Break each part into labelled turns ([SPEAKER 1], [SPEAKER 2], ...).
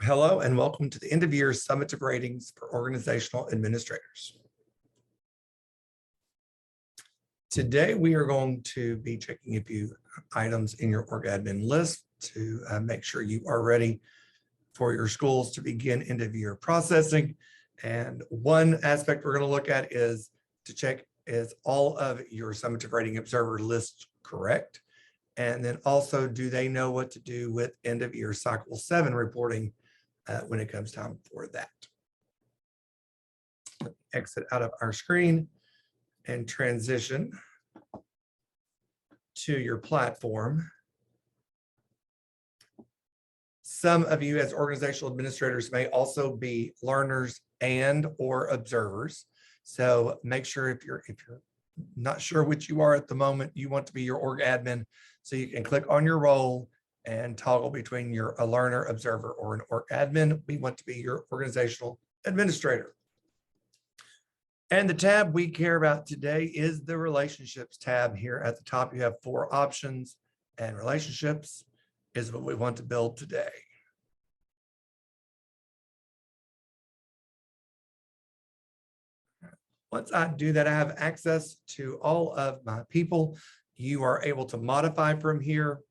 [SPEAKER 1] Hello and welcome to the end of year summative ratings for organizational administrators. Today we are going to be checking a few items in your org admin list to make sure you are ready for your schools to begin end of year processing. And one aspect we're going to look at is to check is all of your summative rating observer lists correct? And then also, do they know what to do with end of year cycle 7 reporting when it comes time for that? Exit out of our screen and transition to your platform. Some of you as organizational administrators may also be learners and or observers. So make sure if you're not sure which you are at the moment, you want to be your org admin. So you can click on your role and toggle between you're a learner, observer, or an org admin. We want to be your organizational administrator. And the tab we care about today is the relationships tab. Here at the top, you have 4 options, and relationships is what we want to build today. Once I do that, I have access to all of my people. You are able to modify from here.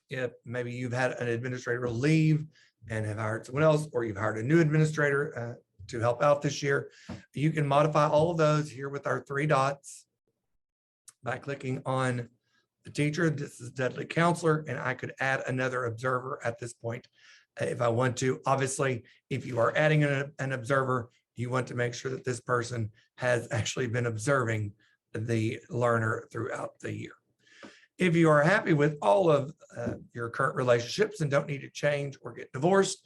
[SPEAKER 1] If maybe you've had an administrator leave and have hired someone else, or you've hired a new administrator to help out this year, you can modify all of those here with our 3 dots by clicking on the teacher. This is deadly counselor, and I could add another observer at this point if I want to. Obviously, if you are adding an observer, you want to make sure that this person has actually been observing the learner throughout the year. If you are happy with all of your current relationships and don't need to change or get divorced,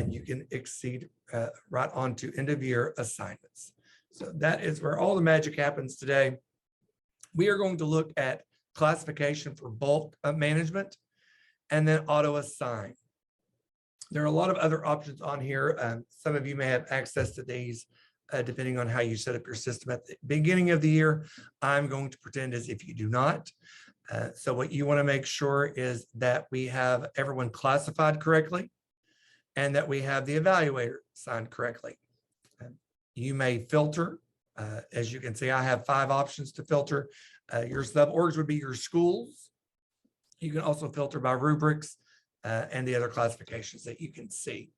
[SPEAKER 1] you can exceed right on to end of year assignments. So that is where all the magic happens today. We are going to look at classification for bulk management and then auto assign. There are a lot of other options on here. Some of you may have access to these depending on how you set up your system at the beginning of the year. I'm going to pretend as if you do not. So what you want to make sure is that we have everyone classified correctly and that we have the evaluator signed correctly. You may filter. As you can see, I have 5 options to filter. Your sub-orgs would be your schools. You can also filter by rubrics and the other classifications that you can see.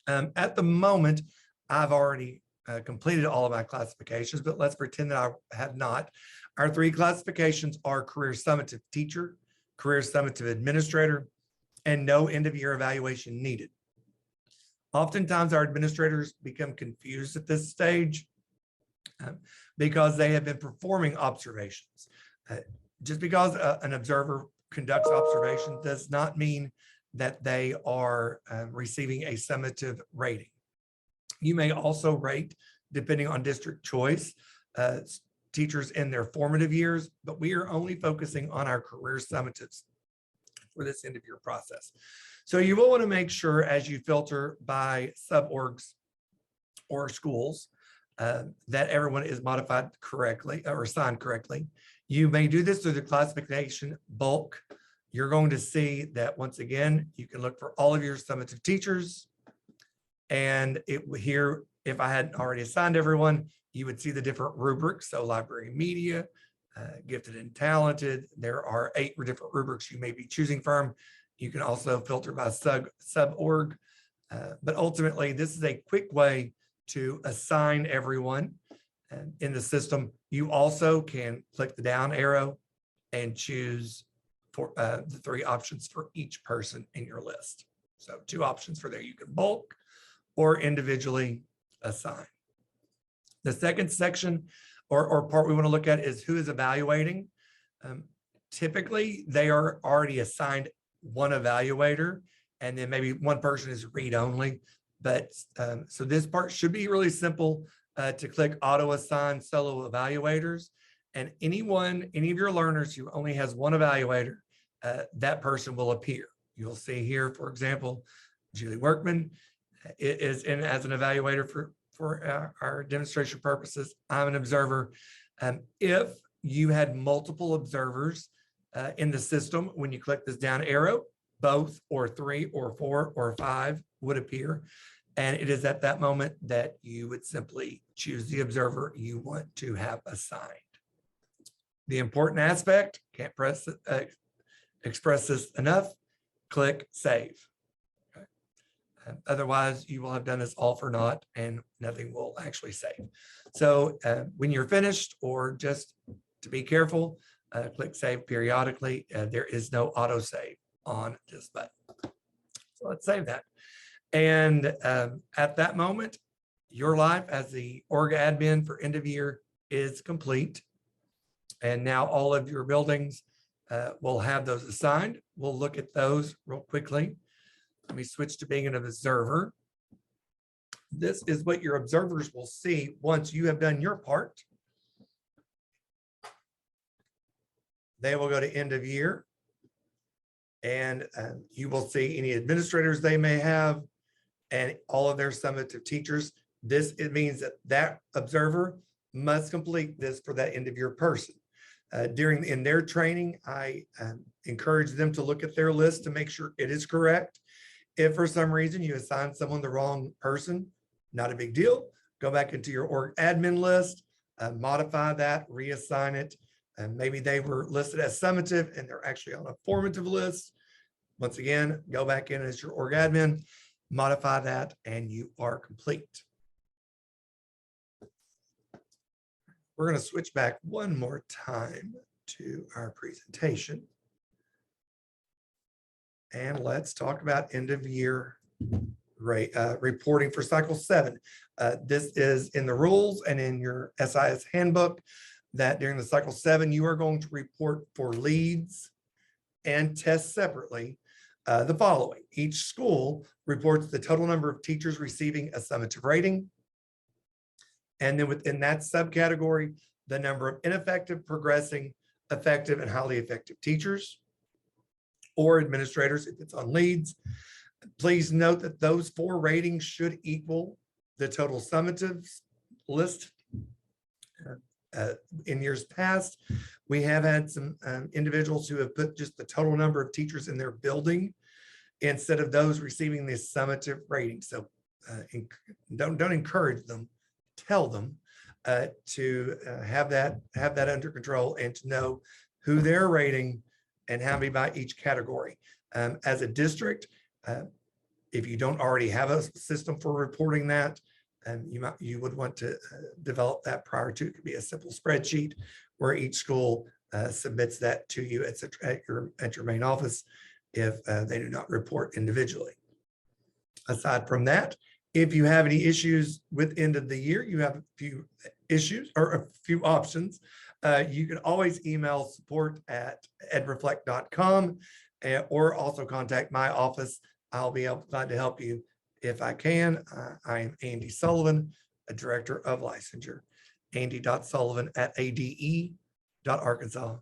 [SPEAKER 1] At the moment, I've already completed all of my classifications, but let's pretend that I have not. Our 3 classifications are career summative teacher, career summative administrator, and no end of year evaluation needed. Oftentimes our administrators become confused at this stage because they have been performing observations. Just because an observer conducts observation does not mean that they are receiving a summative rating. You may also rate, depending on district choice, teachers in their formative years, but we are only focusing on our career summatives for this end of year process. So you will want to make sure as you filter by sub-orgs or schools that everyone is modified correctly or assigned correctly. You may do this through the classification bulk. You're going to see that once again, you can look for all of your summative teachers. And here, if I hadn't already assigned everyone, you would see the different rubrics. So library media, gifted and talented. There are 8 different rubrics you may be choosing from. You can also filter by sub-org. But ultimately, this is a quick way to assign everyone in the system. You also can click the down arrow and choose for the 3 options for each person in your list. So 2 options for there. You can bulk or individually assign. The second section or part we want to look at is who is evaluating. Typically, they are already assigned one evaluator, and then maybe one person is read only. But so this part should be really simple to click auto assign solo evaluators. And any of your learners who only has one evaluator, that person will appear. You'll see here, for example, Julie Workman is in as an evaluator for our demonstration purposes. I'm an observer. If you had multiple observers in the system, when you click this down arrow, both or 3 or 4 or 5 would appear. And it is at that moment that you would simply choose the observer you want to have assigned. The important aspect, can't express this enough, click save. Okay. Otherwise, you will have done this all for naught and nothing will actually save. So when you're finished, or just to be careful, click save periodically. There is no auto save on this button. So let's save that. And at that moment, your life as the org admin for end of year is complete. And now all of your buildings will have those assigned. We'll look at those real quickly. Let me switch to being an observer. This is what your observers will see once you have done your part. They will go to end of year, and you will see any administrators they may have and all of their summative teachers. It means that that observer must complete this for that end of year person. In their training, I encourage them to look at their list to make sure it is correct. If for some reason you assign someone the wrong person, not a big deal. Go back into your org admin list, modify that, reassign it. And maybe they were listed as summative and they're actually on a formative list. Once again, go back in as your org admin, modify that, and you are complete. We're going to switch back one more time to our presentation. And let's talk about end of year reporting for cycle 7. This is in the rules and in your SIS handbook that during the cycle 7, you are going to report for leads and tests separately the following. Each school reports the total number of teachers receiving a summative rating. And then within that subcategory, the number of ineffective, progressing, effective, and highly effective teachers or administrators if it's on leads. Please note that those 4 ratings should equal the total summatives list. In years past, we have had some individuals who have put just the total number of teachers in their building instead of those receiving this summative rating. So don't encourage them, tell them to have that under control and to know who they're rating and how many by each category. As a district, if you don't already have a system for reporting that, you would want to develop that prior to. It could be a simple spreadsheet where each school submits that to you at your main office if they do not report individually. Aside from that, if you have any issues with end of the year, you have a few issues or a few options. You can always email support@edreflect.com or also contact my office. I'll be glad to help you if I can. I am Andy Sullivan, a director of licensure. Andy.Sullivan@ade.arkansas.gov.